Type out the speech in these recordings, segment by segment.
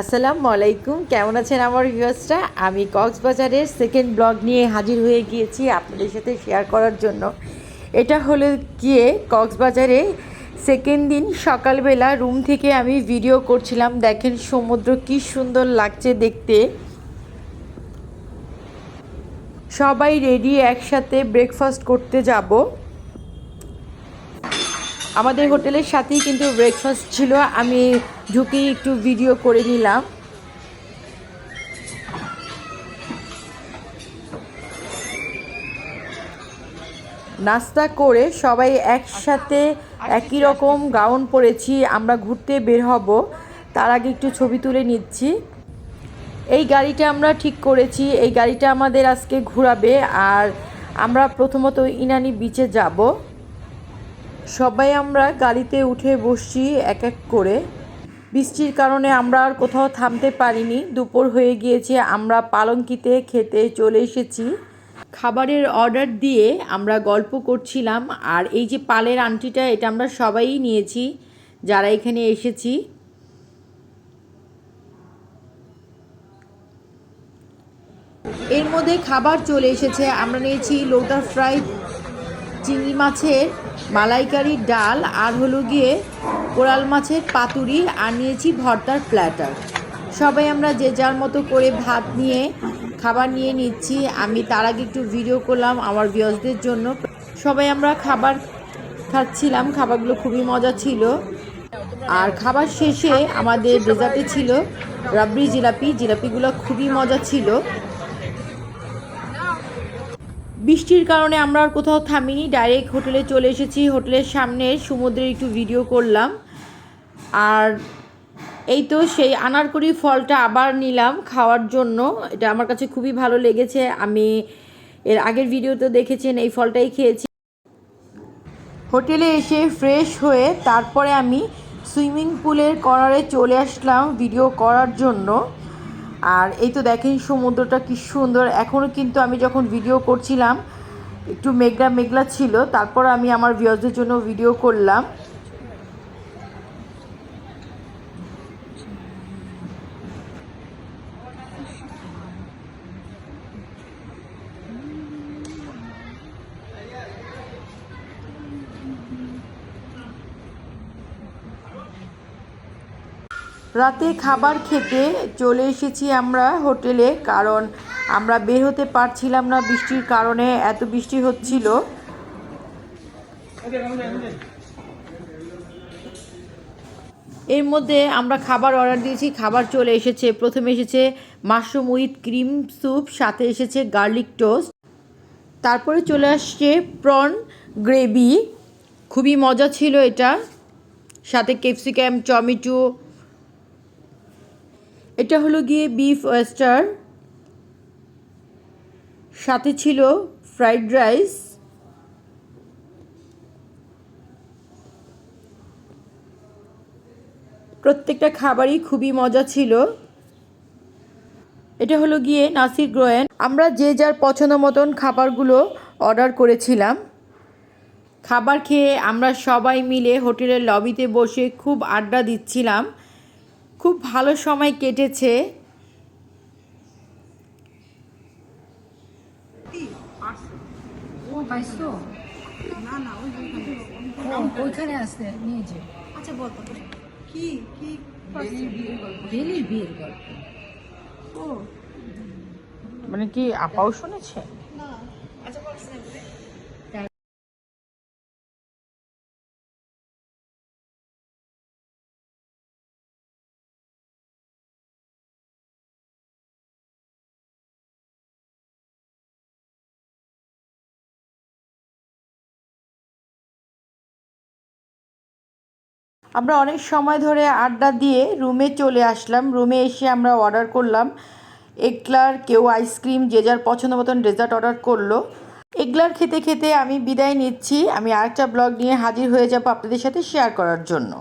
আসসালামু আলাইকুম, কেমন আছেন আমার ভিউয়ার্সরা? আমি কক্সবাজারের সেকেন্ড ব্লগ নিয়ে হাজির হয়ে গিয়েছি আপনাদের সাথে শেয়ার করার জন্য। এটা হলো গিয়ে কক্সবাজারে সেকেন্ড দিন সকালবেলা রুম থেকে আমি ভিডিও করছিলাম। দেখেন সমুদ্র কি সুন্দর লাগছে দেখতে। সবাই রেডি, একসাথে ব্রেকফাস্ট করতে যাব। আমাদের হোটেলের সাথেই কিন্তু ব্রেকফাস্ট ছিল, আমি ঢুকে একটু ভিডিও করে নিলাম। নাস্তা করে সবাই একসাথে একই রকম গাউন পরেছি, আমরা ঘুরতে বের হব। তার আগে একটু ছবি তুলে নিচ্ছি। এই গাড়িটা আমরা ঠিক করেছি, এই গাড়িটা আমাদের আজকে ঘোরাবে। আর আমরা প্রথমত ইনানি বিচে যাব। সবাই আমরা গাড়িতে উঠে বসছি এক এক করে। বৃষ্টির কারণে আমরা আর কোথাও থামতে পারিনি, দুপুর হয়ে গিয়েছে। আমরা পালঙ্কিতে খেতে চলে এসেছি। খাবারের অর্ডার দিয়ে আমরা গল্প করছিলাম। আর এই যে পালের আংটিটা, এটা আমরা সবাই নিয়েছি যারা এখানে এসেছি। এর মধ্যে খাবার চলে এসেছে। আমরা নিয়েছি লোটা ফ্রাই চিংড়ি মাছের মালাইকারি ডাল, আর হলো গিয়ে কোরাল মাছের পাতুরি, আর নিয়েছি ভর্তার প্ল্যাটার। সবাই আমরা যে যার মতো করে ভাত নিয়ে খাবার নিয়ে নিচ্ছি। আমি তার আগে একটু ভিডিও করলাম আমার ভিউয়ার্সদের জন্য। সবাই আমরা খাবার খাচ্ছিলাম, খাবারগুলো খুবই মজা ছিল। আর খাবার শেষে আমাদের ডেজার্টে ছিল রাবড়ি জিলাপি, জিলাপিগুলো খুবই মজা ছিল। বৃষ্টির কারণে আমরা আর কোথাও থামিনি, ডাইরেক্ট হোটেলে চলে এসেছি। হোটেলের সামনে সমুদ্রের একটু ভিডিও করলাম। আর এই তো সেই আনারকলি ফলটা আবার নিলাম খাওয়ার জন্য। এটা আমার কাছে খুবই ভালো লেগেছে। আমি এর আগের ভিডিওতে দেখেছেন এই ফলটাই খেয়েছি। হোটেলে এসে ফ্রেশ হয়ে তারপরে আমি সুইমিং পুলের কর্নারে চলে আসলাম ভিডিও করার জন্য। আর এই তো দেখেন সমুদ্রটা কি সুন্দর। এখনও কিন্তু আমি যখন ভিডিও করছিলাম একটু মেঘলা মেঘলা ছিল, তারপর আমি আমার ভিউয়ার্সদের জন্য ভিডিও করলাম। রাতে খাবার খেতে চলে এসেছি আমরা হোটেলে, কারণ আমরা বের হতে পারছিলাম না বৃষ্টির কারণে, এত বৃষ্টি হচ্ছিল। এর মধ্যে আমরা খাবার অর্ডার দিয়েছি, খাবার চলে এসেছে। প্রথমে এসেছে মাশরুম উইথ ক্রিম স্যুপ, সাথে এসেছে গার্লিক টোস্ট। তারপরে চলে আসছে প্রন গ্রেভি, খুবই মজা ছিল এটা, সাথে ক্যাপসিকাম, টমেটো। এটা হলো গিয়ে বিফ ওয়েস্টার, সাথে ছিল ফ্রাইড রাইস। প্রত্যেকটা খাবারই খুবই মজা ছিল। এটা হলো গিয়ে নাসির গ্রোয়েন। আমরা যে যার পছন্দ মতন খাবারগুলো অর্ডার করেছিলাম। খাবার খেয়ে আমরা সবাই মিলে হোটেলের লবিতে বসে খুব আড্ডা দিচ্ছিলাম। খুব ভালো সময় কেটেছে। ও পাইছো? না না ওইখানে আছে নিয়েছে। আচ্ছা বল কি কি বেলির বিয়ের গল্প। ও মানে কি আপাও শুনেছে? না, আচ্ছা বলছ। আমরা অনেক সময় ধরে আড্ডা দিয়ে রুমে চলে আসলাম। রুমে এসে আমরা অর্ডার করলাম এগলার, কেউ আইসক্রিম, যে যার পছন্দ মতন ডেজার্ট অর্ডার করলো। এগলার খেতে খেতে আমি বিদায় নিচ্ছি। আমি আরেকটা ব্লগ নিয়ে হাজির হয়ে যাব আপনাদের সাথে শেয়ার করার জন্য।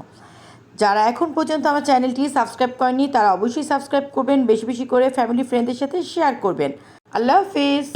যারা এখন পর্যন্ত আমার চ্যানেলটি সাবস্ক্রাইব করেনি তারা অবশ্যই সাবস্ক্রাইব করবেন, বেশি বেশি করে ফ্যামিলি ফ্রেন্ডদের সাথে শেয়ার করবেন। আল্লাহ হাফিজ।